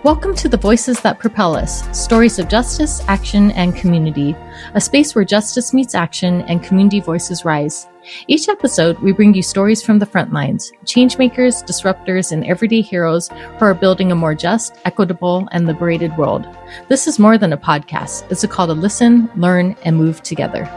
Welcome to the Voices That Propel Us, stories of justice, action, and community, a space where justice meets action and community voices rise. Each episode, we bring you stories from the front lines, changemakers, disruptors, and everyday heroes who are building a more just, equitable, and liberated world. This is more than a podcast. It's a call to listen, learn, and move together.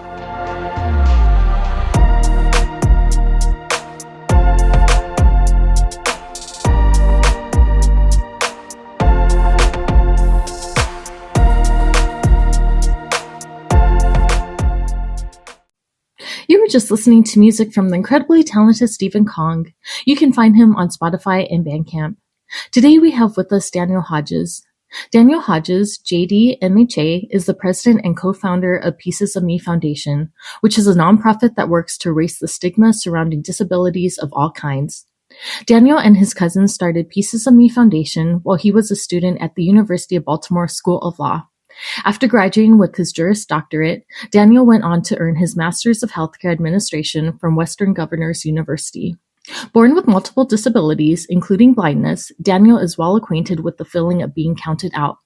You were just listening to music from the incredibly talented Stephen Kong. You can find him on Spotify and Bandcamp. Today we have with us Daniel Hodges. Daniel Hodges, JD, MHA, is the president and co-founder of Pieces of Me Foundation, which is a nonprofit that works to erase the stigma surrounding disabilities of all kinds. Daniel and his cousins started Pieces of Me Foundation while he was a student at the University of Baltimore School of Law. After graduating with his Juras Doctorate, Daniel went on to earn his Master's of Healthcare Administration from Western Governors University. Born with multiple disabilities, including blindness, Daniel is well acquainted with the feeling of being counted out.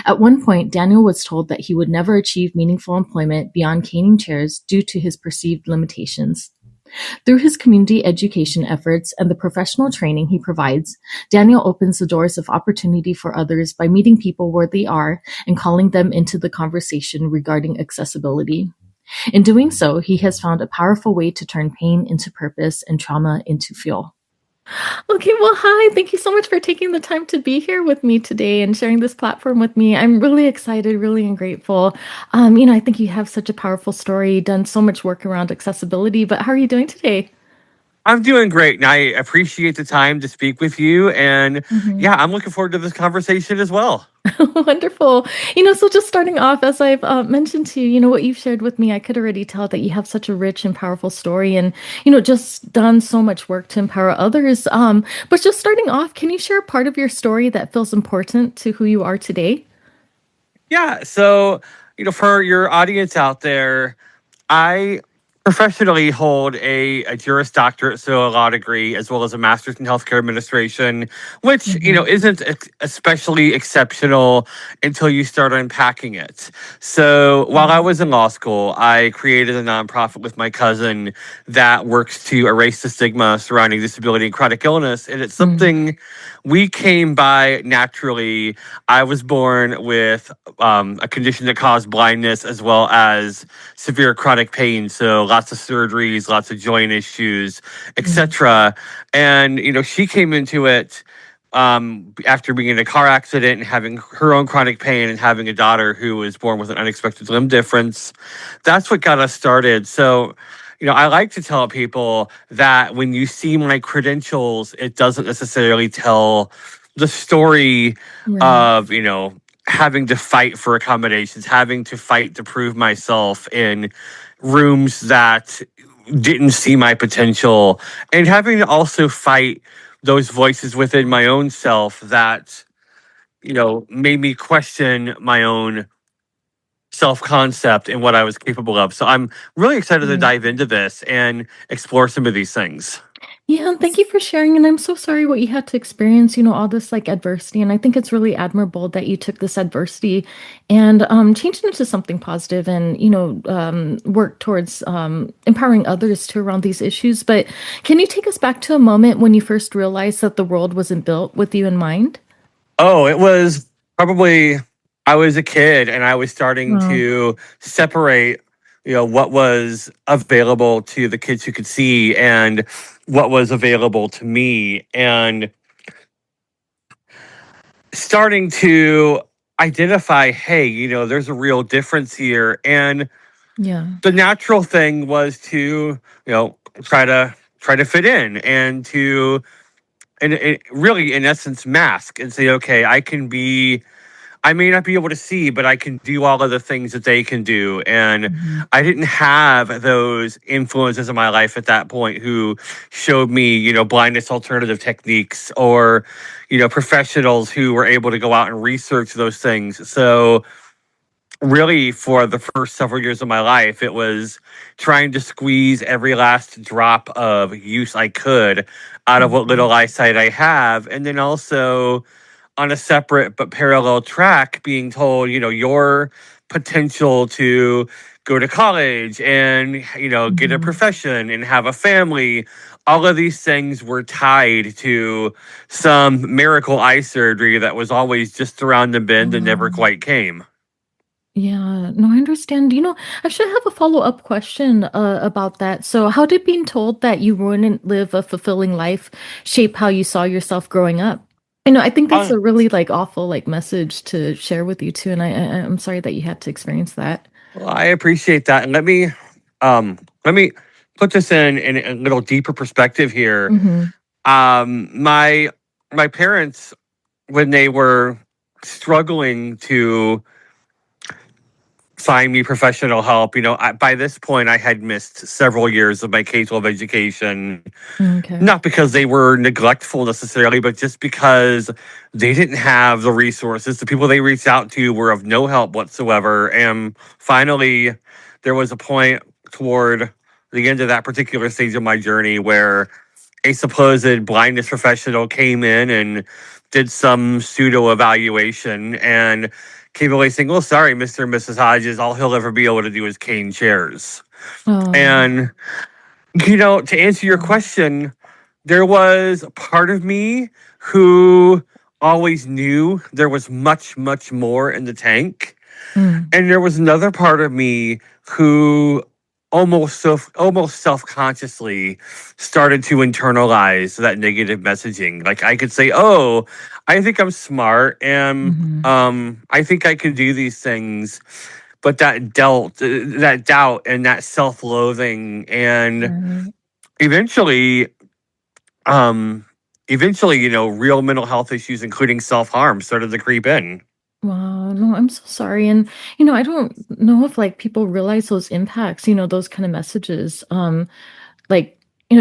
At one point, Daniel was told that he would never achieve meaningful employment beyond caning chairs due to his perceived limitations. Through his community education efforts and the professional training he provides, Daniel opens the doors of opportunity for others by meeting people where they are and calling them into the conversation regarding accessibility. In doing so, he has found a powerful way to turn pain into purpose and trauma into fuel. Okay, well, hi. Thank you so much for taking the time to be here with me today and sharing this platform with me. I'm really excited, really grateful. I think you have such a powerful story, done so much work around accessibility, but how are you doing today? I'm doing great, and I appreciate the time to speak with you. And yeah, I'm looking forward to this conversation as well. Wonderful. So just starting off, as I've mentioned to you, what you've shared with me, I could already tell that you have such a rich and powerful story and, just done so much work to empower others. But just starting off, can you share part of your story that feels important to who you are today? Yeah. So, for your audience out there, I professionally hold a Juris Doctorate, so a law degree, as well as a Master's in Healthcare Administration, which, isn't especially exceptional until you start unpacking it. So while I was in law school, I created a nonprofit with my cousin that works to erase the stigma surrounding disability and chronic illness. And it's something we came by naturally. I was born with a condition that caused blindness as well as severe chronic pain. So lots of surgeries, lots of joint issues, etc. And, she came into it after being in a car accident and having her own chronic pain and having a daughter who was born with an unexpected limb difference. That's what got us started. So, I like to tell people that when you see my credentials, it doesn't necessarily tell the story of, having to fight for accommodations, having to fight to prove myself in rooms that didn't see my potential, and having to also fight those voices within my own self that, made me question my own self-concept and what I was capable of. So I'm really excited to dive into this and explore some of these things. Yeah, and thank you for sharing. And I'm so sorry what you had to experience, all this adversity. And I think it's really admirable that you took this adversity and changed it into something positive and, work towards empowering others to around these issues. But can you take us back to a moment when you first realized that the world wasn't built with you in mind? Oh, it was probably, I was a kid and I was starting to separate, what was available to the kids who could see and what was available to me, and starting to identify, hey, there's a real difference here. And the natural thing was to, try to fit in and to, and really, in essence, mask and say, okay, I may not be able to see, but I can do all of the things that they can do. And I didn't have those influences in my life at that point who showed me, blindness alternative techniques or, professionals who were able to go out and research those things. So really, for the first several years of my life, it was trying to squeeze every last drop of use I could out of what little eyesight I have. And then also on a separate but parallel track being told, your potential to go to college and, get a Mhm. profession and have a family. All of these things were tied to some miracle eye surgery that was always just around the bend and never Wow. quite came. Yeah, no, I understand. I should have a follow-up question about that. So, how did being told that you wouldn't live a fulfilling life shape how you saw yourself growing up? I think that's Uh, a really like awful like message to share with you too, and I'm sorry that you had to experience that. well, I appreciate that. And let me put this in a little deeper perspective here. Mm-hmm. My parents, when they were struggling to find me professional help, by this point I had missed several years of my K-12 education, Okay. not because they were neglectful necessarily, but just because they didn't have the resources. The people they reached out to were of no help whatsoever. And finally, there was a point toward the end of that particular stage of my journey where a supposed blindness professional came in and did some pseudo evaluation and came away saying, "Well, sorry, Mr. and Mrs. Hodges, all he'll ever be able to do is cane chairs." Oh, And, to answer your yeah. question, there was a part of me who always knew there was much, much more in the tank. Mm, And there was another part of me who almost self-consciously started to internalize that negative messaging. Like I could say, "Oh, I think I'm smart and mm-hmm. I think I can do these things." But that doubt and that self-loathing and Right. eventually um eventually, real mental health issues including self-harm started to creep in. Wow, no, I'm so sorry. And, I don't know if like people realize those impacts, those kind of messages, like,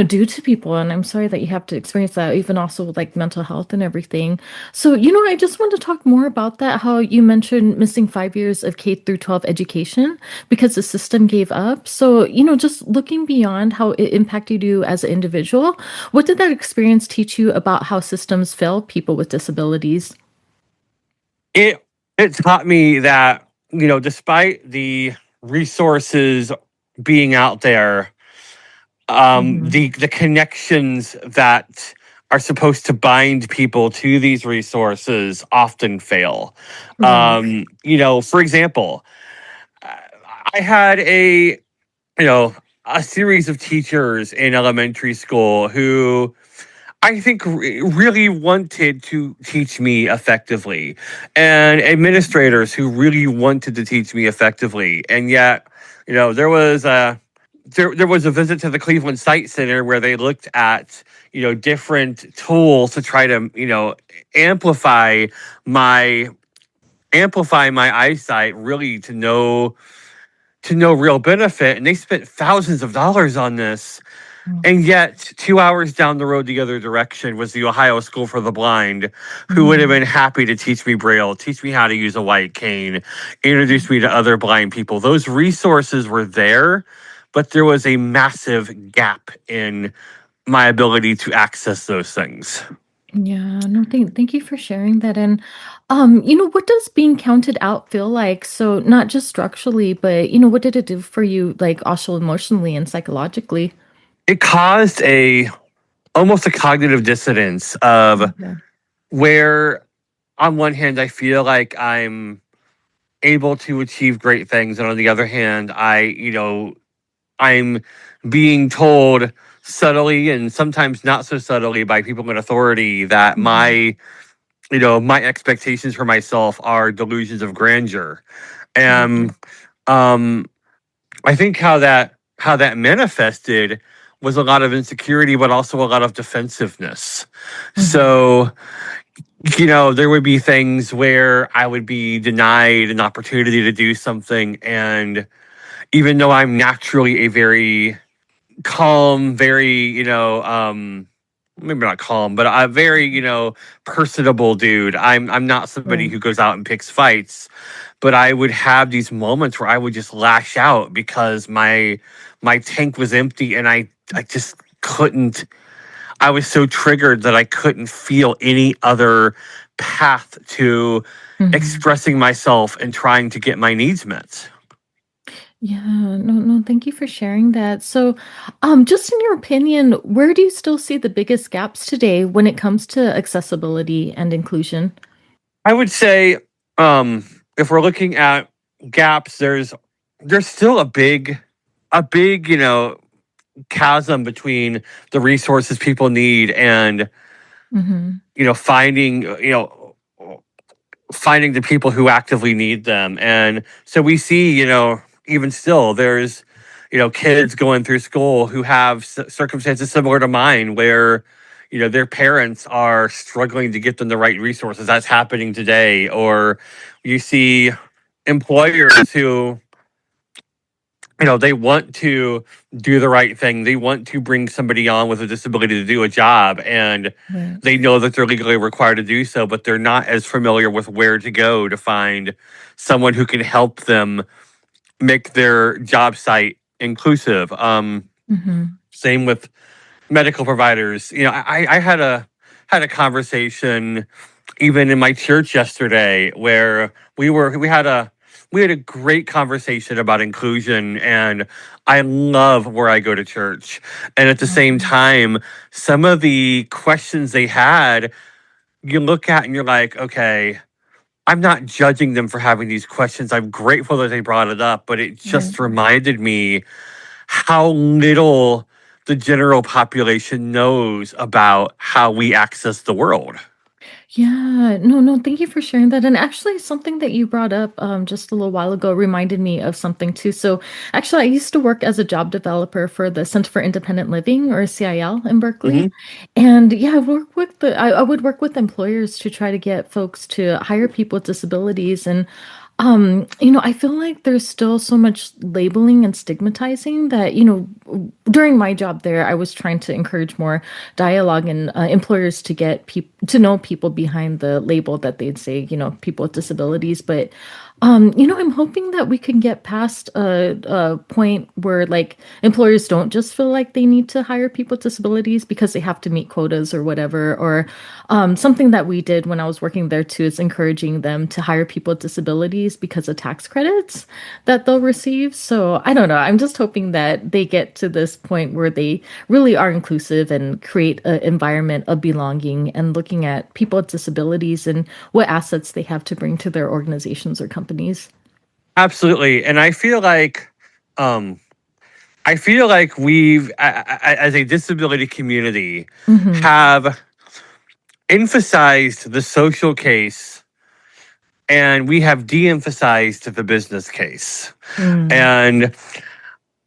due to people. And I'm sorry that you have to experience that, even also with like mental health and everything. So, I just want to talk more about that, how you mentioned missing 5 years of K through 12 education because the system gave up. So, just looking beyond how it impacted you as an individual, what did that experience teach you about how systems fail people with disabilities? It taught me that, despite the resources being out there, Hmm. the connections that are supposed to bind people to these resources often fail. Right. For example, I I had you know, a series of teachers in elementary school who I think really wanted to teach me effectively, and administrators who really wanted to teach me effectively. And yet, there was a visit to the Cleveland Sight Center where they looked at different tools to try to amplify my my eyesight, really to no real benefit, and they spent thousands of dollars on this. And yet, 2 hours down the road the other direction was the Ohio School for the Blind, who would have Mm-hmm. been happy to teach me Braille, teach me how to use a white cane, introduce me to other blind people. Those resources were there, but there was a massive gap in my ability to access those things. Yeah, no, thank you for sharing that. And what does being counted out feel like? So not just structurally, but what did it do for you, like also emotionally and psychologically? It caused a almost a cognitive dissonance of Okay. where on one hand I feel like I'm able to achieve great things, and on the other hand I'm being told subtly and sometimes not so subtly by people in authority that Hmm. my expectations for myself are delusions of grandeur. Okay. And um I think how that manifested was a lot of insecurity but also a lot of defensiveness. Hmm. So, there would be things where I would be denied an opportunity to do something, and even though I'm naturally a very calm, very, maybe not calm, but a very, personable dude. I'm not somebody Right. who goes out and picks fights, but I would have these moments where I would just lash out because my tank was empty and I just couldn't. I was so triggered that I couldn't feel any other path to Mhm. expressing myself and trying to get my needs met. Yeah, no, thank you for sharing that. So, just in your opinion, where do you still see the biggest gaps today when it comes to accessibility and inclusion? I would say, um, if we're looking at gaps, there's still a big, chasm between the resources people need and Mhm. finding finding the people who actively need them. And so we see, even still, there's, kids going through school who have circumstances similar to mine where, their parents are struggling to get them the right resources. That's happening today. Or you see employers who, they want to do the right thing. They want to bring somebody on with a disability to do a job, and Right. they know that they're legally required to do so, but they're not as familiar with where to go to find someone who can help them make their job site inclusive. Mhm. Same with medical providers. I had a conversation even in my church yesterday where we had a great conversation about inclusion, and I love where I go to church. And at the same Um, time, some of the questions they had, you look at and you're like, okay, I'm not judging them for having these questions. I'm grateful that they brought it up, but it right. just reminded me how little the general population knows about how we access the world. Yeah, no, thank you for sharing that. And actually, something that you brought up just a little while ago reminded me of something too. So, actually, I used to work as a job developer for the Center for Independent Living, or CIL, in Berkeley. Hmm. And yeah, I would work with employers to try to get folks to hire people with disabilities. And I feel like there's still so much labeling and stigmatizing that, during my job there, I was trying to encourage more dialogue and employers to get people to know people behind the label that they'd say, people with disabilities. But I'm hoping that we can get past a point where like employers don't just feel like they need to hire people with disabilities because they have to meet quotas or whatever. Or something that we did when I was working there too is encouraging them to hire people with disabilities because of tax credits that they'll receive. So I don't know. I'm just hoping that they get to this point where they really are inclusive and create an environment of belonging and looking at people with disabilities and what assets they have to bring to their organizations or companies. Absolutely. And um, I feel like as a disability community, Hmm. have emphasized the social case and we have de-emphasized the business case. Mm, And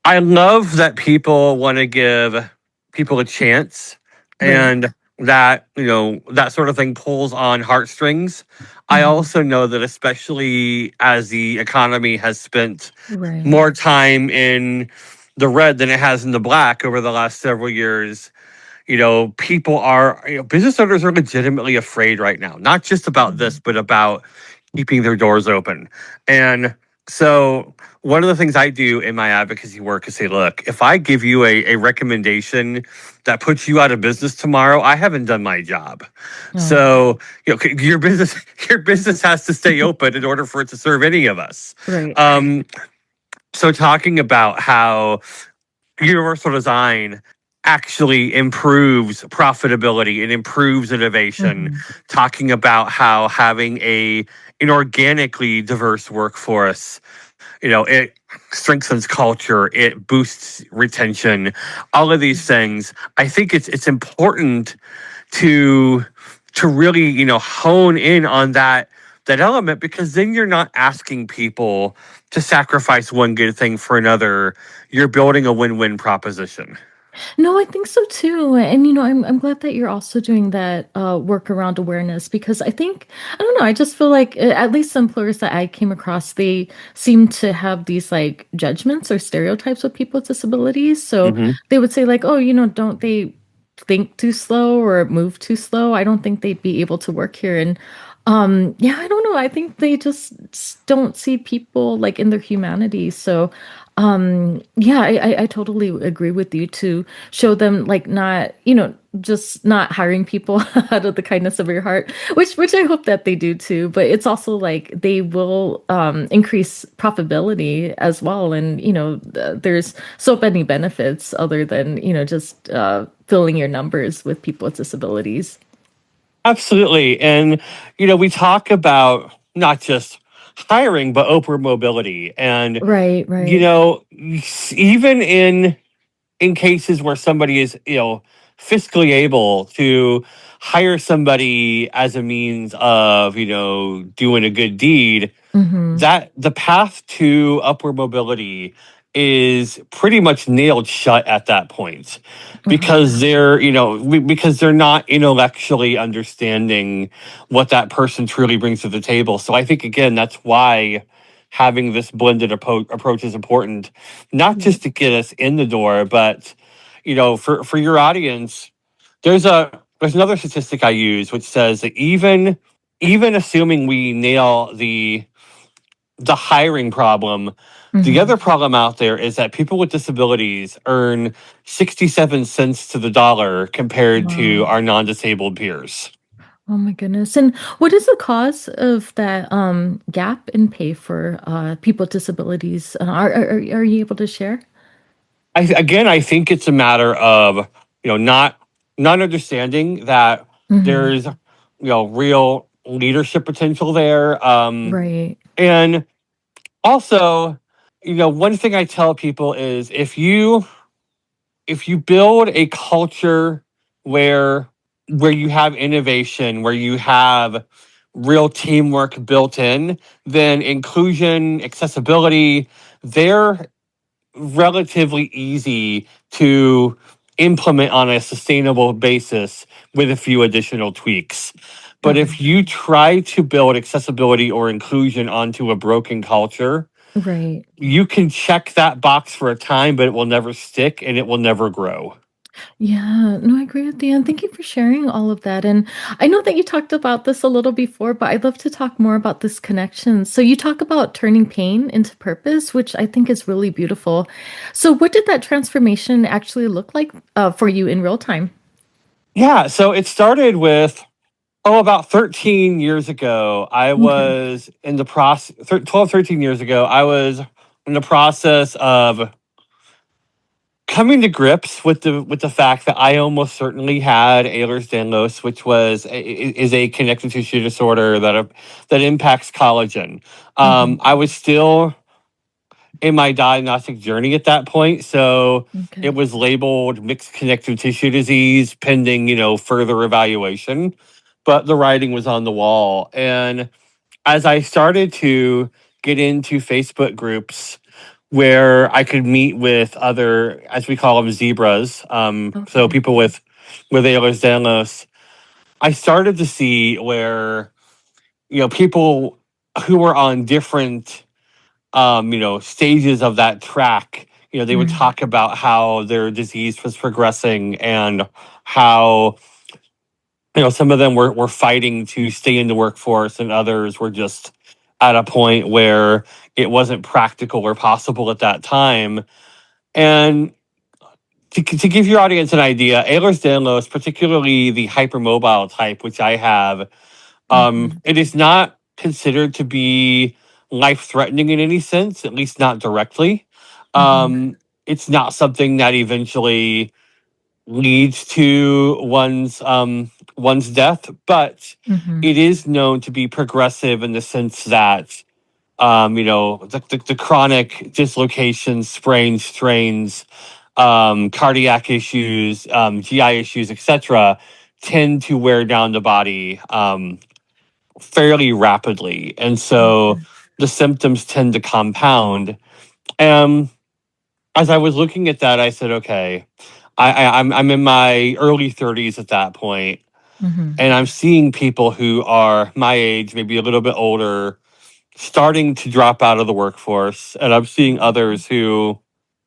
I love that people want to give people a chance, right. and that, that sort of thing pulls on heartstrings. I Hmm. also know that, especially as the economy has spent Right. more time in the red than it has in the black over the last several years, business owners are legitimately afraid right now, not just about this, Mhm. but about keeping their doors open. And so, one of the things I do in my advocacy work is say, look, if I give you a recommendation that puts you out of business tomorrow, I haven't done my job. Oh, So, your business, your business has to stay open in order for it to serve any of us. right. Um, so talking about how universal design actually improves profitability and improves innovation, Hmm. talking about how having an organically diverse workforce, it strengthens culture, it boosts retention, all of these things. I think it's important to really, hone in on that element, because then you're not asking people to sacrifice one good thing for another. You're building a win-win proposition. No, I think so too. And I'm glad that you're also doing that work around awareness because I don't know, I just feel like at least some employers that I came across, they seem to have these like judgments or stereotypes with people with disabilities. So Hmm. they would say like, oh, don't they think too slow or move too slow? I don't think they'd be able to work here. And Yeah, I don't know. I think they just don't see people like in their humanity. So, yeah, I totally agree with you to show them like not, just not hiring people out of the kindness of your heart, which I hope that they do too. But it's also like they will increase profitability as well. And, there's so many benefits other than, just filling your numbers with people with disabilities. Absolutely. And, we talk about not just hiring, but upward mobility. And, Right, you right. know, even in cases where somebody is, fiscally able to hire somebody as a means of, doing a good deed, Mm-hmm. that the path to upward mobility is pretty much nailed shut at that point Oh because yeah. because they're not intellectually understanding what that person truly brings to the table. So I think again that's why having this blended approach is important, not Right. just to get us in the door, but for your audience, there's another statistic I use which says that even assuming we nail the hiring problem. The Mm-hmm. other problem out there is that people with disabilities earn 67 cents to the dollar compared to Wow. our non-disabled peers. Oh my goodness. And what is the cause of that gap in pay for people with disabilities? Are you able to share? I think it's a matter of not understanding that Mm-hmm. there's real leadership potential there, Right. and also one thing I tell people is if you build a culture where you have innovation, where you have real teamwork built in, then inclusion, accessibility, they're relatively easy to implement on a sustainable basis with a few additional tweaks. But if you Okay. try to build accessibility or inclusion onto a broken culture, Right. you can check that box for a time, but it will never stick and it will never grow. Yeah, no, I agree with you. And thank you for sharing all of that. And I know that you talked about this a little before, but I'd love to talk more about this connection. So you talk about turning pain into purpose, which I think is really beautiful. So what did that transformation actually look like for you in real time? Yeah, so it started with about 13 years ago. I Okay. was in the process 12, 13 years ago. I was in the process of coming to grips with the fact that I almost certainly had Ehlers-Danlos, which is a connective tissue disorder that impacts collagen. Hmm. I was still in my diagnostic journey at that point. So it Okay. was labeled mixed connective tissue disease pending, further evaluation. But the writing was on the wall. And as I started to get into Facebook groups where I could meet with other, as we call them, zebras, so Okay. people with Ehlers-Danlos, I started to see where, people who were on different stages of that track, they would Mm. talk about how their disease was progressing and how, some of them were fighting to stay in the workforce and others were just at a point where it wasn't practical or possible at that time. And to give your audience an idea, Ehlers-Danlos, particularly the hypermobile type, which I have, Hmm. it is not considered to be life threatening in any sense, at least not directly. Hmm. It's not something that eventually leads to one's death, but Hmm. it is known to be progressive in the sense that the chronic dislocations, sprains, strains, cardiac issues, GI issues, etc., tend to wear down the body fairly rapidly, and so Okay. the symptoms tend to compound. Um, as I was looking at that, I said, okay, I'm in my early 30s at that point, Hmm. and I'm seeing people who are my age, maybe a little bit older, starting to drop out of the workforce, and I'm seeing others who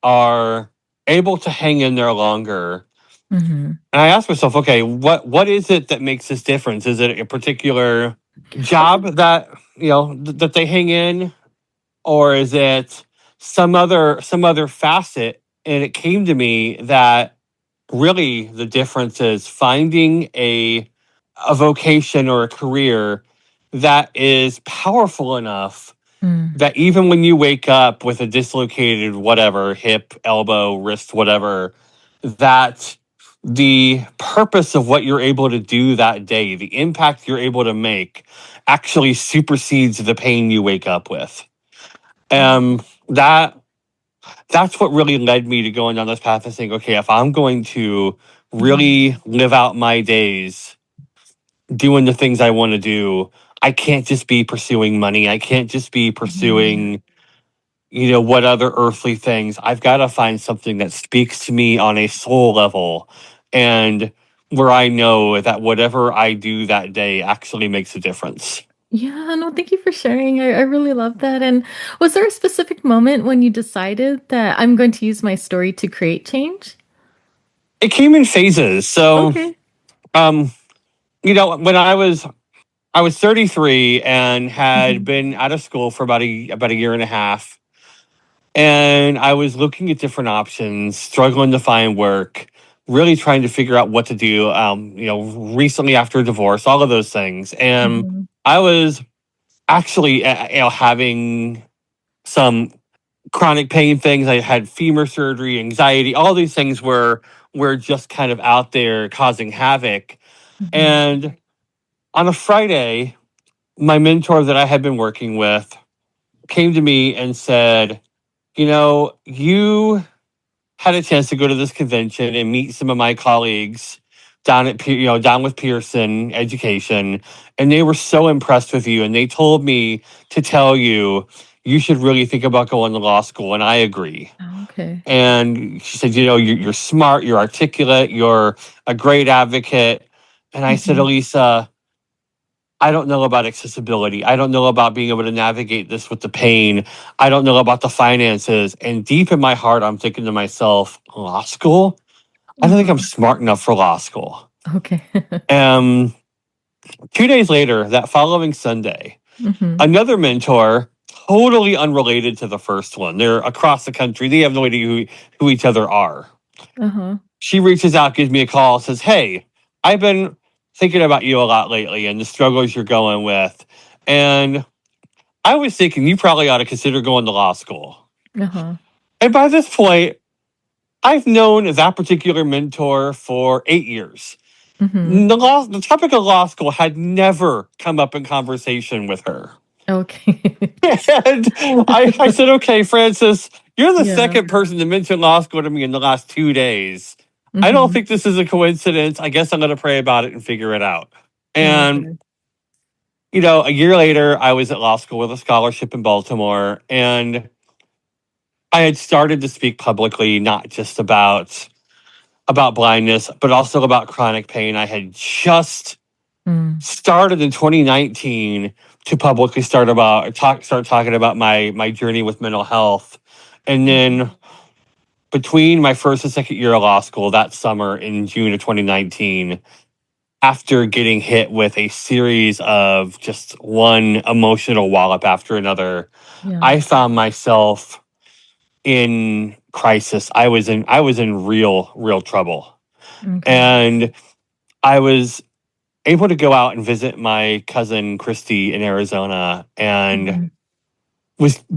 are able to hang in there longer. Hmm. And I asked myself, okay, what is it that makes this difference? Is it a particular job that that they hang in, or is it some other facet? And it came to me that really the difference is finding a vocation or a career that is powerful enough Mm, that even when you wake up with a dislocated whatever, hip, elbow, wrist, whatever, that the purpose of what you're able to do that day, the impact you're able to make, actually supersedes the pain you wake up with. mm, That that's what really led me to going down this path of saying, okay, if I'm going to mhm, really live out my days doing the things I want to do, I can't just be pursuing money. I can't just be mhm. pursuing, what other earthly things. I've got to find something that speaks to me on a soul level, and where I know that whatever I do that day actually makes a difference. Yeah, no, thank you for sharing. I really love that. And was there a specific moment when you decided that I'm going to use my story to create change? It came in phases. So, Okay. um, when I was 33 and had Mhm, been out of school for about a year and a half, and I was looking at different options, struggling to find work, really trying to figure out what to do. Recently after a divorce, all of those things, and mhm, I was actually, having some chronic pain things. I had femur surgery, anxiety, all these things were just kind of out there causing havoc. mhm. And on a Friday, my mentor that I had been working with came to me and said, you had a chance to go to this convention and meet some of my colleagues down with Pearson Education, and they were so impressed with you, and they told me to tell you you should really think about going to law school, and I agree. Oh, okay. And she said, you're smart, you're articulate, you're a great advocate. And I said, Mhm. Elisa, I don't know about accessibility. I don't know about being able to navigate this with the pain. I don't know about the finances. And deep in my heart, I'm thinking to myself, law school? I don't think I'm Uh-huh. smart enough for law school. Okay. Um, 2 days later, that following Sunday, Mhm. another mentor, totally unrelated to the first one, they're across the country. They have no idea who each other are. Uh-huh. She reaches out, gives me a call, says, hey, I've been thinking about you a lot lately and the struggles you're going with. And I was thinking you probably ought to consider going to law school. Uh-huh. And by this point, I've known that particular mentor for 8 years. Mhm. The topic of law school had never come up in conversation with her. Okay. And I said, okay, Francis, you're the Yeah. second person to mention law school to me in the last 2 days. I don't Mhm. think this is a coincidence. I guess I'm going to pray about it and figure it out. And, Okay. a year later, I was at law school with a scholarship in Baltimore, and I had started to speak publicly, not just about blindness, but also about chronic pain. I had just Mm. started in 2019 to publicly start talking about my journey with mental health. And Mhm. then between my first and second year of law school that summer in June of 2019, after getting hit with a series of just one emotional wallop after another, Yeah. I found myself in crisis. I was in real trouble. Okay. And I was able to go out and visit my cousin Christy in Arizona, and Mhm.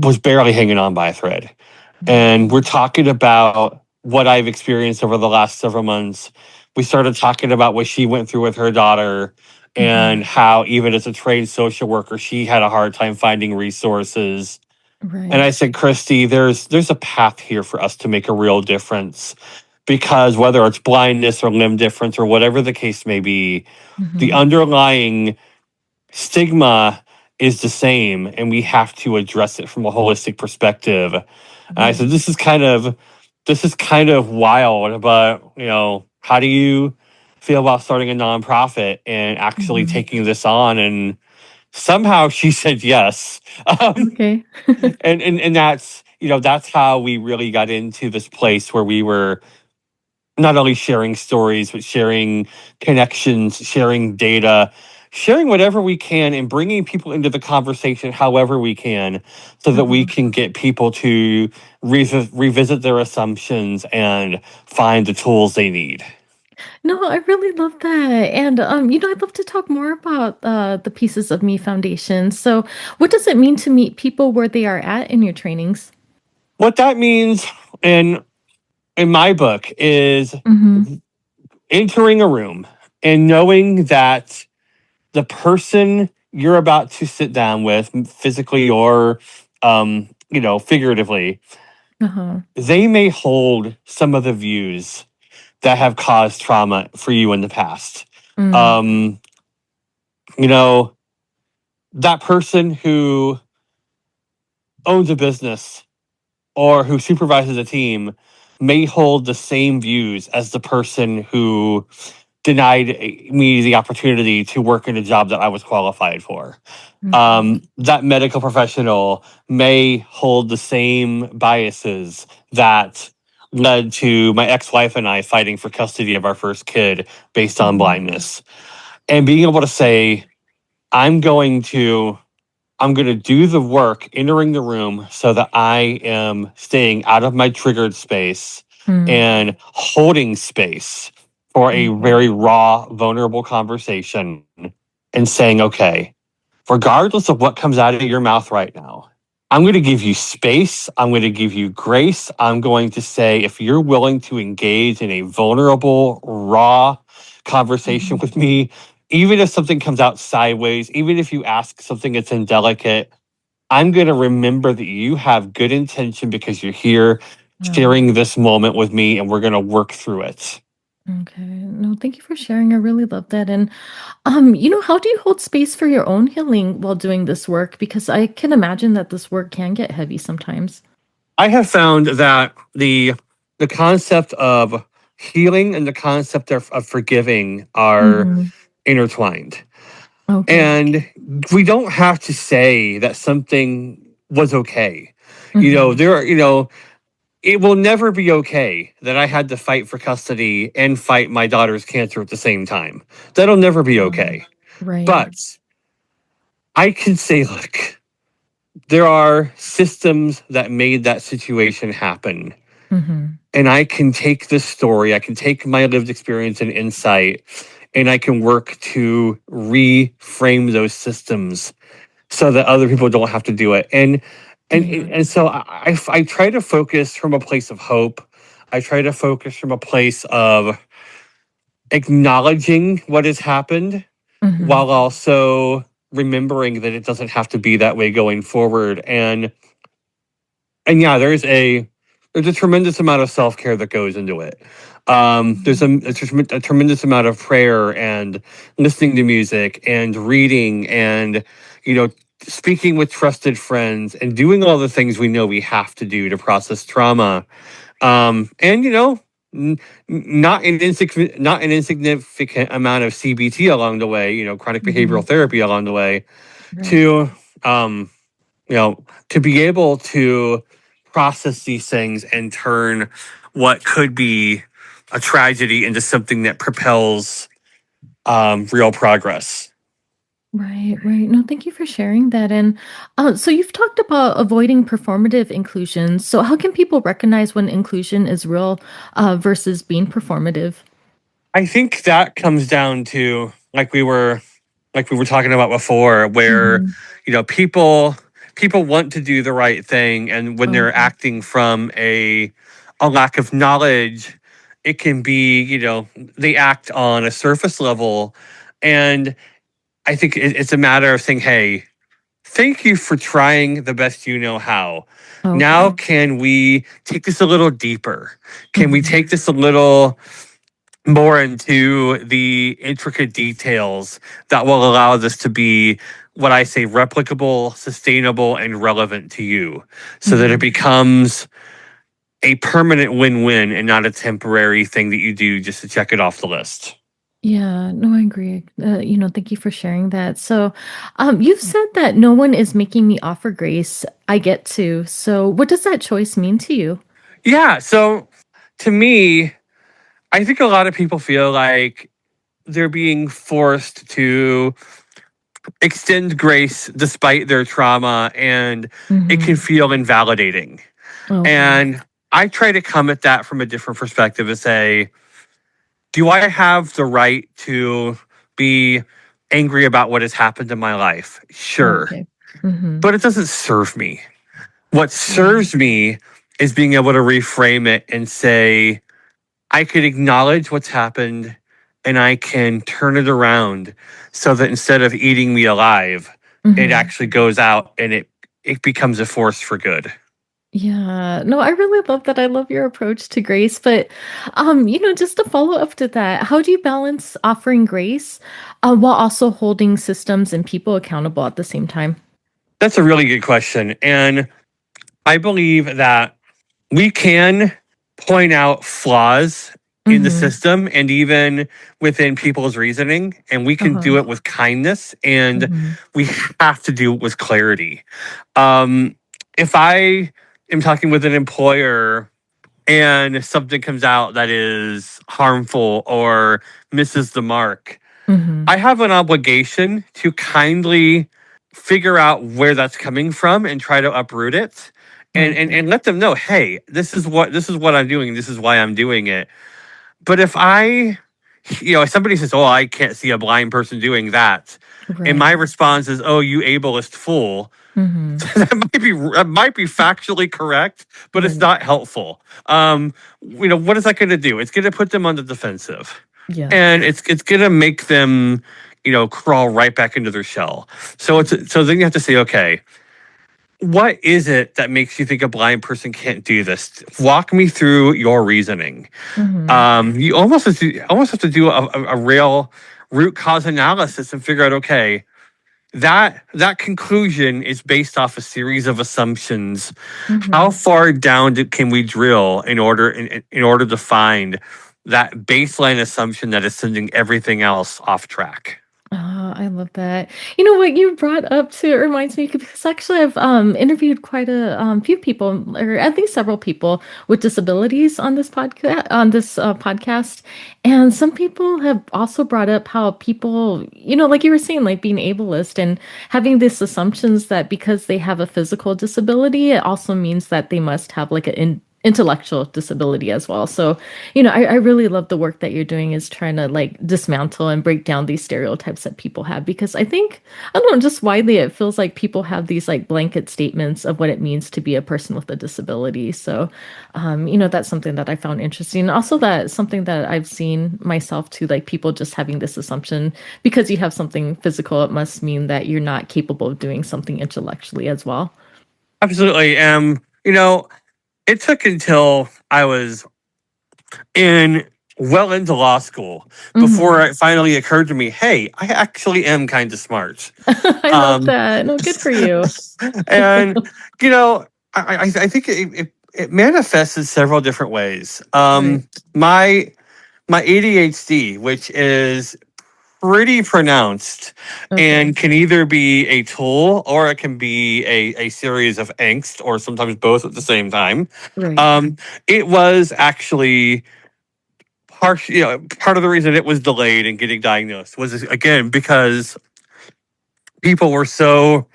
was barely hanging on by a thread. And Mhm. we're talking about what I've experienced over the last several months. We started talking about what she went through with her daughter, Mhm. and how even as a trained social worker, she had a hard time finding resources. And Right. I said, Christy, there's a path here for us to make a real difference, because whether it's blindness or limb difference or whatever the case may be, the Mhm. underlying stigma is the same, and we have to address it from a holistic perspective. And I said, Right. this is kind of wild, but how do you feel about starting a nonprofit and actually Mhm. taking this on? And somehow she said yes. um, Okay. and that's how we really got into this place where we were not only sharing stories, but sharing connections, sharing data, sharing whatever we can and bringing people into the conversation however we can so that we Uh-huh. can get people to revisit their assumptions and find the tools they need. No, I really love that. And I'd love to talk more about the Pieces of Me Foundation. So, what does it mean to meet people where they are at in your trainings? What that means in my book is Mm-hmm. entering a room and knowing that the person you're about to sit down with, physically or figuratively, Uh-huh. they may hold some of the views that have caused trauma for you in the past. Mm. Um, you know, that person who owns a business or who supervises a team may hold the same views as the person who denied me the opportunity to work in a job that I was qualified for. Okay. That medical professional may hold the same biases that led to my ex-wife and I fighting for custody of our first kid based on Mm. blindness. And being able to say, I'm going to I'm going to do the work entering the room so that I am staying out of my triggered space Mm. and holding space for a Okay. very raw, vulnerable conversation and saying, okay, regardless of what comes out of your mouth right now, I'm going to give you space. I'm going to give you grace. I'm going to say, if you're willing to engage in a vulnerable, raw conversation Mhm. with me, even if something comes out sideways, even if you ask something that's indelicate, I'm going to remember that you have good intention because you're here Oh, sharing this moment with me and we're going to work through it. okay. No, thank you for sharing. I really love that. And how do you hold space for your own healing while doing this work? Because I can imagine that this work can get heavy sometimes. I have found that the concept of healing and the concept of forgiving are Hmm. intertwined. Okay. And we don't have to say that something was okay. Hmm. There are, it will never be okay that I had to fight for custody and fight my daughter's cancer at the same time. That'll never be okay. Right. But I can say, look, there are systems that made that situation happen. Hmm. And I can take this story, I can take my lived experience and insight, and I can work to reframe those systems so that other people don't have to do it. Yeah. And so I try to focus from a place of hope. I try to focus from a place of acknowledging what has happened Hmm. while also remembering that it doesn't have to be that way going forward. And yeah, there's a tremendous amount of self-care that goes into it. There's a tremendous amount of prayer and listening to music and reading and you know speaking with trusted friends and doing all the things we know we have to do to process trauma. And n- not an insignificant amount of CBT along the way. Chronic behavioral Hmm. therapy along the way Right. to um, to be able to process these things and turn what could be a tragedy into something that propels real progress. Right, right. No, thank you for sharing that. And so you've talked about avoiding performative inclusion. So how can people recognize when inclusion is real versus being performative? I think that comes down to like we were talking about before, where Hmm. people want to do the right thing, and when they're Okay. acting from a lack of knowledge, it can be they act on a surface level, and I think it's a matter of saying, hey, thank you for trying the best you know how. Now, Okay. can we take this a little deeper? Can we Hmm. take this a little more into the intricate details that will allow this to be what I say replicable, sustainable, and relevant to you so that it Hmm. becomes a permanent win-win and not a temporary thing that you do just to check it off the list. Yeah, no, I agree. Thank you for sharing that. So, you've said that no one is making me offer grace. I get to. So, what does that choice mean to you? Yeah, so to me, I think a lot of people feel like they're being forced to extend grace despite their trauma, and it can feel invalidating. Okay. And I try to come at that from a different perspective and say, do I have the right to be angry about what has happened in my life? Sure. Okay. Mm-hmm. But it doesn't serve me. What Yeah. serves me is being able to reframe it and say, I could acknowledge what's happened and I can turn it around so that instead of eating me alive, it Mm-hmm. actually goes out and it becomes a force for good. Yeah, no, I really love that. I love your approach to grace, but just to follow up to that, how do you balance offering grace, while also holding systems and people accountable at the same time? That's a really good question. And I believe that we can point out flaws in the Mm-hmm. system and even within people's reasoning, and we can Uh-huh. do it with kindness, and Mm-hmm. we have to do it with clarity. Um, if I am talking with an employer and something comes out that is harmful or misses the mark, Mm-hmm. I have an obligation to kindly figure out where that's coming from and try to uproot it, Okay. and let them know, hey, this is what I'm doing, this is why I'm doing it. But if if somebody says, oh, I can't see a blind person doing that, and my Right. response is, oh, you ableist fool, Mm-hmm. that might be factually correct, but it's Right. not helpful. What is that going to do? It's going to put them on the defensive, Yeah. and it's going to make them, crawl right back into their shell. So then you have to say, okay, what is it that makes you think a blind person can't do this? Walk me through your reasoning. Mm-hmm. You almost have to do a real root cause analysis and figure out, okay, that conclusion is based off a series of assumptions. How Mm-hmm. far down can we drill in order to find that baseline assumption that is sending everything else off track? I love that. You know what you brought up too, it reminds me because actually I've interviewed quite a few people, or at least several people with disabilities on this podcast, and some people have also brought up how people, like you were saying, like being ableist and having these assumptions that because they have a physical disability, it also means that they must have like an intellectual disability as well. So I really love the work that you're doing is trying to like dismantle and break down these stereotypes that people have because I think, I don't know, just widely it feels like people have these like blanket statements of what it means to be a person with a disability. So, that's something that I found interesting. Also, that something that I've seen myself too, like people just having this assumption because you have something physical, it must mean that you're not capable of doing something intellectually as well. Absolutely. It took until I was in well into law school before Hmm. it finally occurred to me, hey, I actually am kind of smart. I love Um, that. No, good for you. and you know, I think it manifests in several different ways. Right. My ADHD, which is pretty pronounced Okay. and can either be a tool or it can be a series of angst or sometimes both at the same time. Right. Um, it was actually part of the reason it was delayed in getting diagnosed was again because people were so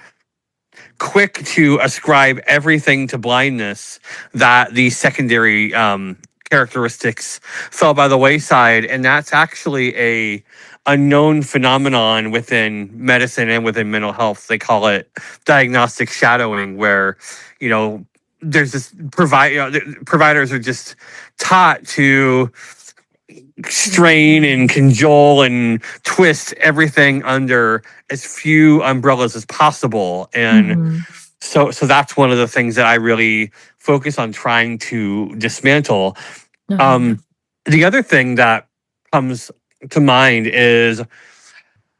quick to ascribe everything to blindness that the secondary characteristics fell by the wayside, and that's actually a known phenomenon within medicine and within mental health. They call it diagnostic shadowing, where you know there's this providers are just taught to strain and cajole and twist everything under as few umbrellas as possible. And Mm-hmm. so that's one of the things that I really focus on trying to dismantle. Uh-huh. Um, the other thing that comes to mind is,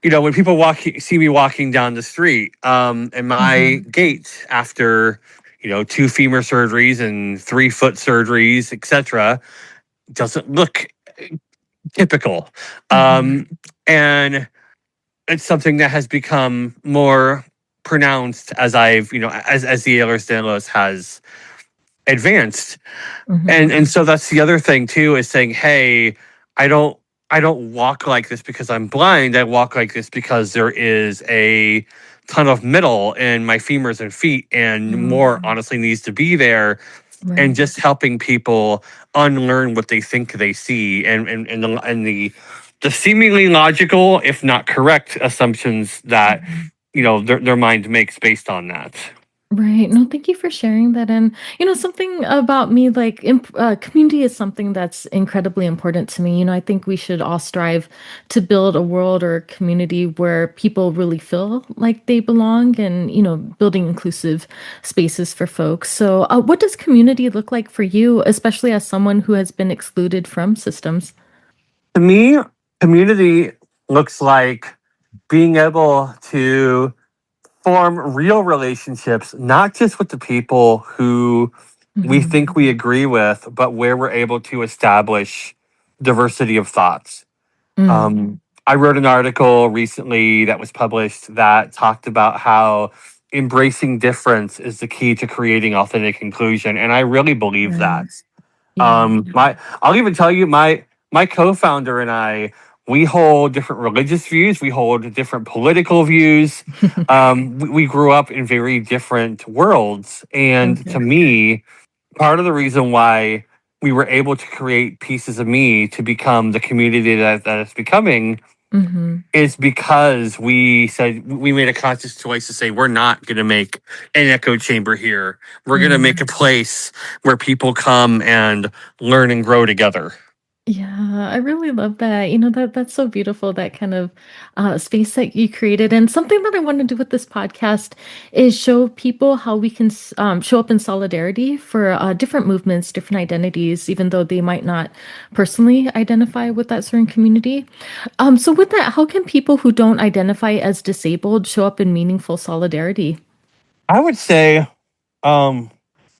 when people see me walking down the street, and my Mm-hmm. gait after, two femur surgeries and 3 foot surgeries, etc., doesn't look typical. Mm-hmm. Um, and it's something that has become more pronounced as as the Ehlers-Danlos has advanced. Mm-hmm. And so that's the other thing too, is saying, hey, I don't I don't walk like this because I'm blind. I walk like this because there is a ton of metal in my femurs and feet, and more Mm, honestly needs to be there. And right. just helping people unlearn what they think they see, and the seemingly logical, if not correct, assumptions that Mhm. their mind makes based on that. Right. No, thank you for sharing that. And, something about me, like community is something that's incredibly important to me. I think we should all strive to build a world or a community where people really feel like they belong and, building inclusive spaces for folks. So, what does community look like for you, especially as someone who has been excluded from systems? To me, community looks like being able to form real relationships, not just with the people who we Hmm. think we agree with, but where we're able to establish diversity of thoughts. Mm, I wrote an article recently that was published that talked about how embracing difference is the key to creating authentic inclusion, and I really believe that. right. Yeah. My I'll even tell you my co-founder and I, we hold different religious views, we hold different political views. We grew up in very different worlds, and to Okay. me, part of the reason why we were able to create pieces of me to become the community that it's becoming Hmm. is because we said we made a conscious choice to say we're not going to make an echo chamber here. We're going to make a place where people come and learn and grow together. Yeah, I really love that. That's so beautiful, that kind of space that you created. And something that I want to do with this podcast is show people how we can show up in solidarity for different movements, different identities, even though they might not personally identify with that certain community. So with that, how can people who don't identify as disabled show up in meaningful solidarity? I would say, um,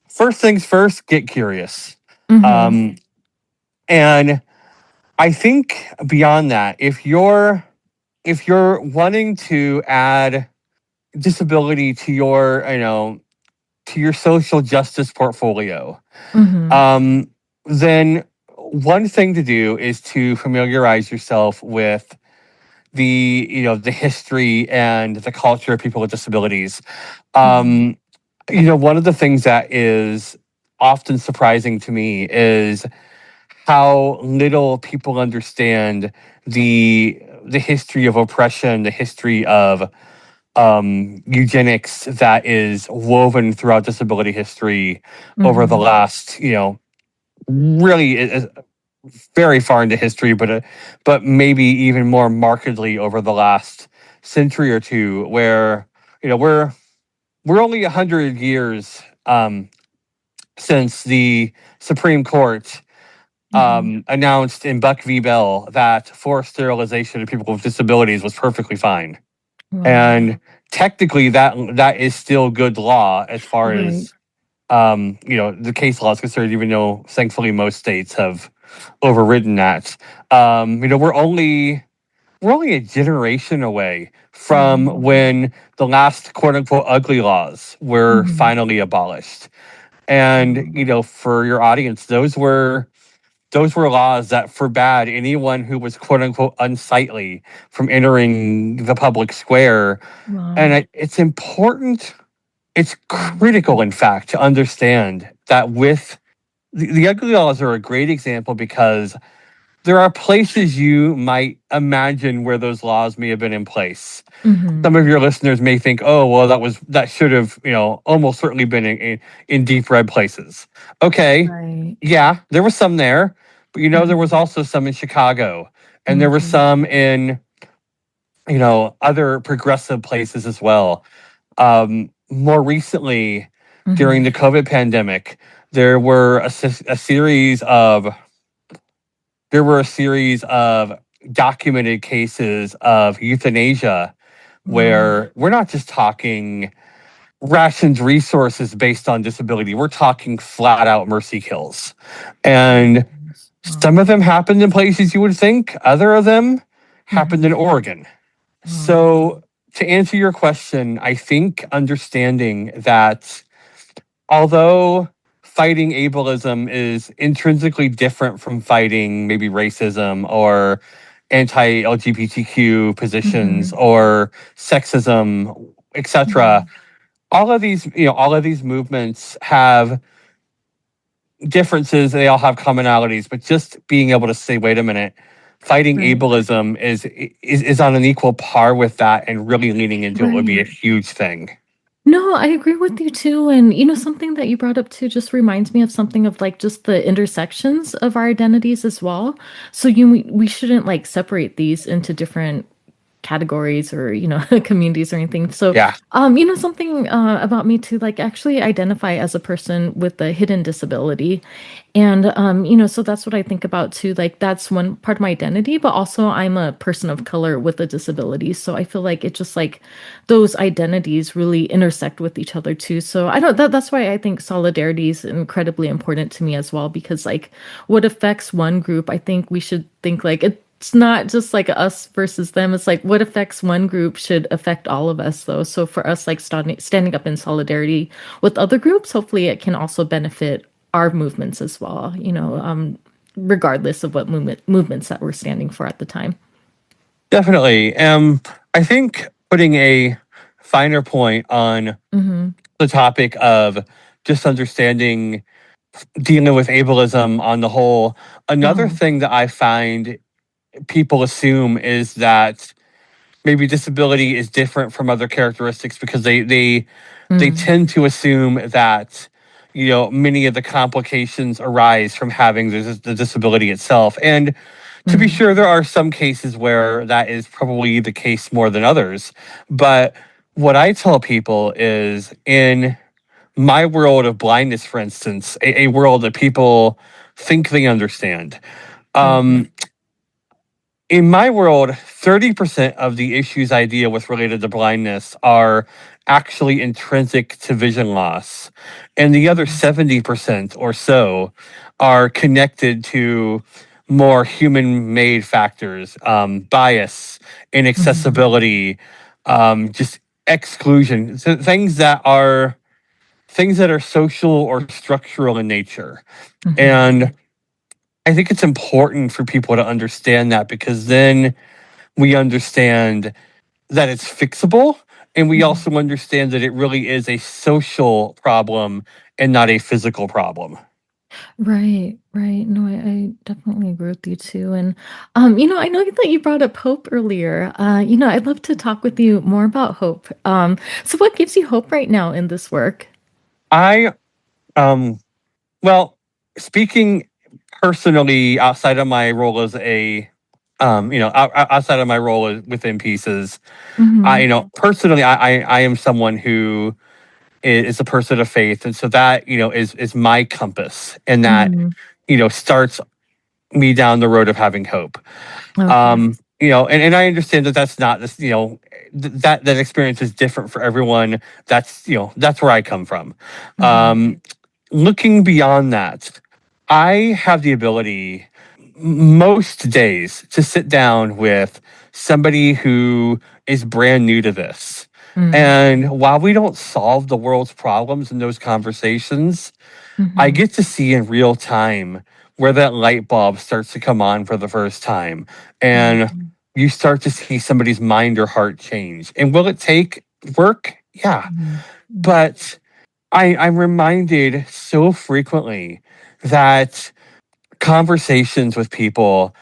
first things first, get curious. Mm-hmm. Um, and I think beyond that, if you're wanting to add disability to your social justice portfolio, Mm-hmm. um, then one thing to do is to familiarize yourself with the history and the culture of people with disabilities. Um, one of the things that is often surprising to me is how little people understand the history of oppression, the history of eugenics that is woven throughout disability history over the Mm-hmm. last, really very far into history, but maybe even more markedly over the last century or two, where we're only 100 years since the Supreme Court Mm-hmm. announced in Buck v. Bell that forced sterilization of people with disabilities was perfectly fine. Wow. And technically, that is still good law as far Right. as the case law is concerned. Even though thankfully most states have overridden that. We're only a generation away from Mm-hmm. when the last quote unquote ugly laws were Mm-hmm. finally abolished. And Wow. for your audience, those were laws that forbade anyone who was quote unquote unsightly from entering the public square. And Wow. it's important, it's Mm-hmm. critical, in fact, to understand that with the ugly laws are a great example because there are places you might imagine where those laws may have been in place. Mm-hmm. Some of your listeners may think, "Oh, well, that should have, almost certainly been in deep red places." Okay, Right. yeah, there was some there, but there was Mm-hmm. also some in Chicago, and there were Mm-hmm. some in other progressive places as well. More recently, during Mm-hmm. the COVID pandemic, there were a series of documented cases of euthanasia Wow. where we're not just talking rations resources based on disability. We're talking flat out mercy kills. Oh my And goodness. some Wow. of them happened in places you would think, other of them happened Mm-hmm. in Oregon. Wow. So, to answer your question, I think understanding that although fighting ableism is intrinsically different from fighting maybe racism or anti-LGBTQ positions Mhm. or sexism, etc. Mhm. All of these movements have differences. They all have commonalities, but just being able to say, wait a minute, fighting Right. ableism is on an equal par with that, and really leaning into it would be a Right. huge thing. No, I agree with you too. And something that you brought up too just reminds me of something of like just the intersections of our identities as well. So we shouldn't like separate these into different categories or communities or anything. So Yeah, something about me to like actually identify as a person with a hidden disability. And so that's what I think about too. Like that's one part of my identity, but also I'm a person of color with a disability. So I feel like it just like those identities really intersect with each other too. So I don't that's why I think solidarity is incredibly important to me as well, because like what affects one group, I think we should think like it's not just like us versus them. It's like what affects one group should affect all of us though. So for us like standing up in solidarity with other groups, hopefully it can also benefit our movements as well, regardless of what movements that we're standing for at the time. definitely. I think putting a finer point on Mm-hmm. the topic of just understanding dealing with ableism on the whole, another Uh-huh. thing that I find people assume is that maybe disability is different from other characteristics because they Mm. tend to assume that many of the complications arise from having the disability itself. And to be Mm. sure, there are some cases where that is probably the case more than others. But what I tell people is, in my world of blindness, for instance, a world that people think they understand, Right. um, in my world, 30% of the issues I deal with related to blindness are actually intrinsic to vision loss. And the other Mm. 70% or so are connected to more human made factors, bias, Mm-hmm. inaccessibility, just exclusion, so things that are social or structural in nature. Mm-hmm. And I think it's important for people to understand that, because then we understand that it's fixable, and we also Mm-hmm. understand that it really is a social problem and not a physical problem. Right, right. No, I definitely agree with you too. And I know that you brought up hope earlier. I'd love to talk with you more about hope. So what gives you hope right now in this work? I um well, speaking personally, outside of my role as a outside of my role within pieces, I Mm-hmm. personally, I am someone who is a person of faith, and so that is my compass, and that Mm-hmm. starts me down the road of having hope. Okay. And I understand that that's not this, that experience is different for everyone. That's where I come from. Mm-hmm. Um, Looking beyond that, I have the ability most days to sit down with somebody who is brand new to this. Mm-hmm. And while we don't solve the world's problems in those conversations, I Mm-hmm. get to see in real time where that light bulb starts to come on for the first time. And Mm-hmm. you start to see somebody's mind or heart change. And will it take work? Yeah. Mm-hmm. But I'm reminded so frequently that conversations with people,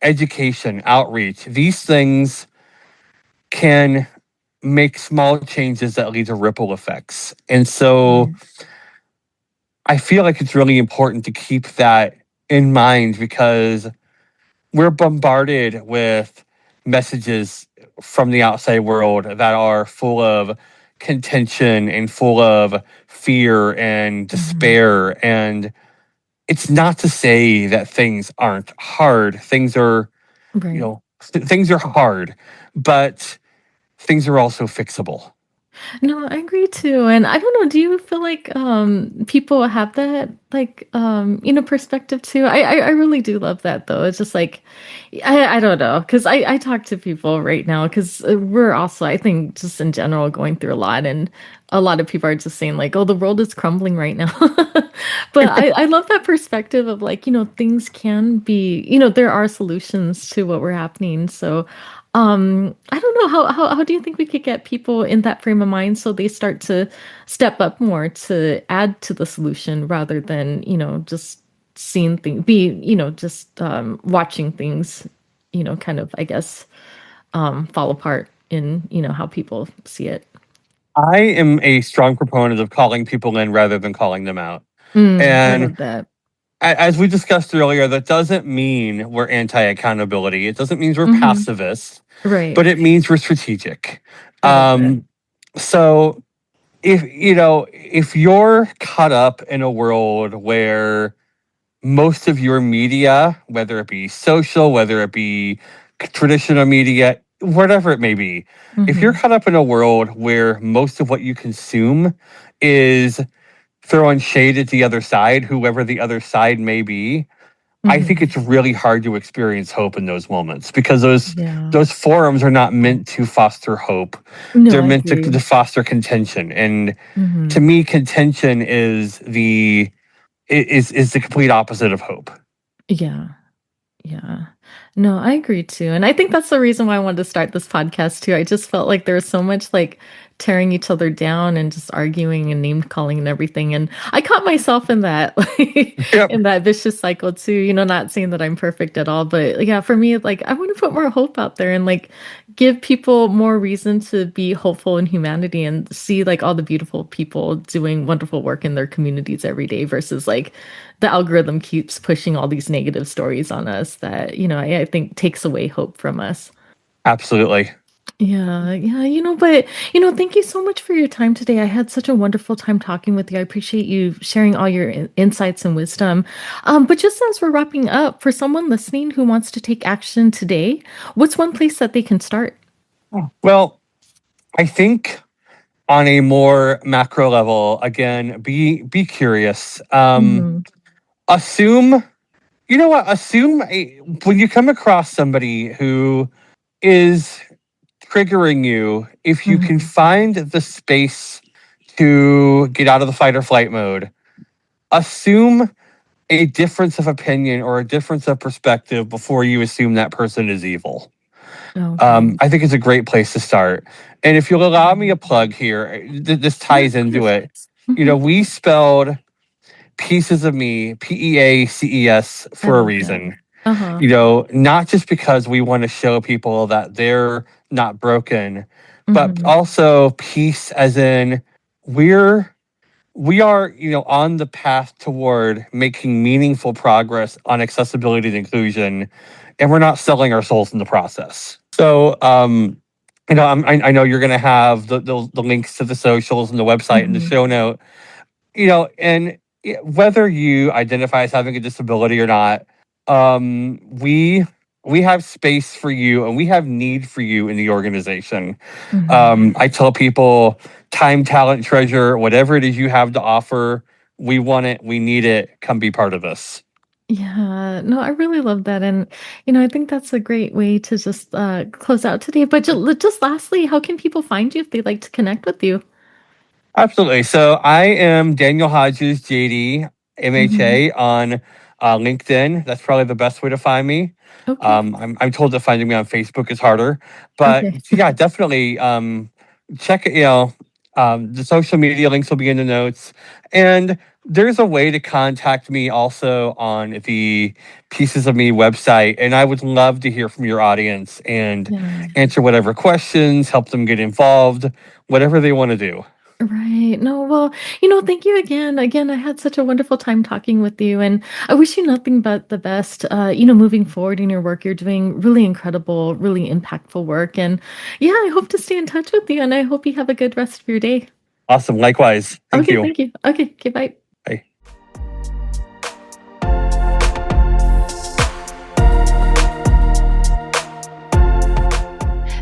education, outreach, these things can make small changes that lead to ripple effects. And so Right. I feel like it's really important to keep that in mind, because we're bombarded with messages from the outside world that are full of contention and full of fear and Mm-hmm. despair. And it's not to say that things aren't hard. Things are, Right. things are hard, but things are also fixable. No, I agree too. And I don't know, do you feel like people have that like perspective too? I really do love that though. It's just like I don't know, because I talk to people right now because we're also, I think, just in general going through a lot, and a lot of people are just saying like, oh, the world is crumbling right now. But I love that perspective of like, things can be, there are solutions to what we're happening. So I don't know, how do you think we could get people in that frame of mind so they start to step up more to add to the solution rather than, just seeing things, just watching things, kind of, I guess, fall apart in, how people see it. I am a strong proponent of calling people in rather than calling them out. I And love that. as we discussed earlier, that doesn't mean we're anti accountability. It doesn't mean we're Hmm. pacifists, Right. but it means we're strategic. I love that. Um, so if you're caught up in a world where most of your media, whether it be social, whether it be traditional media, whatever it may be, if you're Hmm. caught up in a world where most of what you consume is throwing shade at the other side, whoever the other side may be, I think Hmm. it's really hard to experience hope in those moments because those Yeah. those forums are not meant to foster hope. No, They're I meant to agree. foster contention. And to Hmm. me, contention is the complete opposite of hope. Yeah. Yeah. No, I agree too. And I think that's the reason why I wanted to start this podcast too. I just felt like there was so much like tearing each other down and just arguing and name calling and everything. And I caught myself in that, like Yep. in that vicious cycle too, not saying that I'm perfect at all, but yeah, for me, like I want to put more hope out there and like give people more reason to be hopeful in humanity and see like all the beautiful people doing wonderful work in their communities every day versus like the algorithm keeps pushing all these negative stories on us that, I think takes away hope from us. Absolutely. Yeah, yeah, but, thank you so much for your time today. I had such a wonderful time talking with you. I appreciate you sharing all your insights and wisdom. But just as we're wrapping up, for someone listening who wants to take action today, what's one place that they can start? Well, I think on a more macro level, again, be curious. Hmm. Assume, you know what? When you come across somebody who is triggering you, if you can Hmm. find the space to get out of the fight or flight mode, assume a difference of opinion or a difference of perspective before you assume that person is evil. Okay. I think it's a great place to start. And if you'll allow me Mhm. a plug here, this Yeah, ties of into course. it. Hmm. We spelled pieces of me, PEACES, I for a love that. reason. Uh-huh. Not just because we want to show people that they're not broken, but Hmm. also peace as in we're we are, on the path toward making meaningful progress on accessibility and inclusion, and we're not selling our souls in the process. So, I know you're going to have the links to the socials and the website and the Hmm. show note, and whether you identify as having a disability or not, we have space for you and we have need for you in the organization. Hmm. I tell people, time, talent, treasure, whatever it is you have to offer, we want it, we need it. Come be part of us. Yeah, no, I really love that. And, I think that's a great way to just close out today. But just lastly, how can people find you if they'd like to connect with you? Absolutely. So I am Daniel Hodges, JD, Hmm. MHA on LinkedIn. That's probably the best way to find me. Okay. I'm told that finding me on Facebook is harder, but Okay. yeah, definitely check it. The social media links will be in the notes, and there's a way to contact me also on the Pieces of Me website, and I would love to hear from your audience and Yeah. answer whatever questions, help them get involved, whatever they want to do. Right. No, well, thank you again. Again, I had such a wonderful time talking with you, and I wish you nothing but the best, moving forward in your work. You're doing really incredible, really impactful work. And yeah, I hope to stay in touch with you, and I hope you have a good rest of your day. Awesome. Likewise. Thank Okay, you. thank you. Okay, bye. Bye.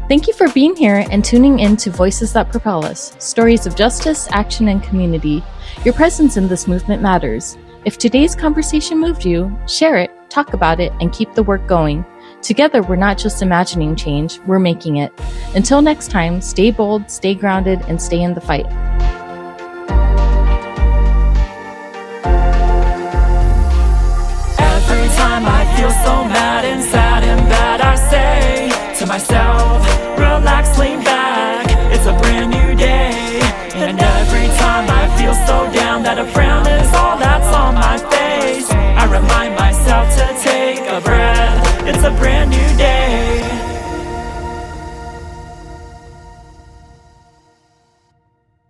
Thank you for being here and tuning in to Voices That Propel Us, stories of justice, action, and community. Your presence in this movement matters. If today's conversation moved you, share it, talk about it, and keep the work going. Together, we're not just imagining change, we're making it. Until next time, stay bold, stay grounded, and stay in the fight. Every time I feel so mad and sad and bad, I say to myself, relax, lean back, it's a brand new day. And every time I feel so down that a frown is all that's on my face, I remind myself to take a breath, it's a brand new day.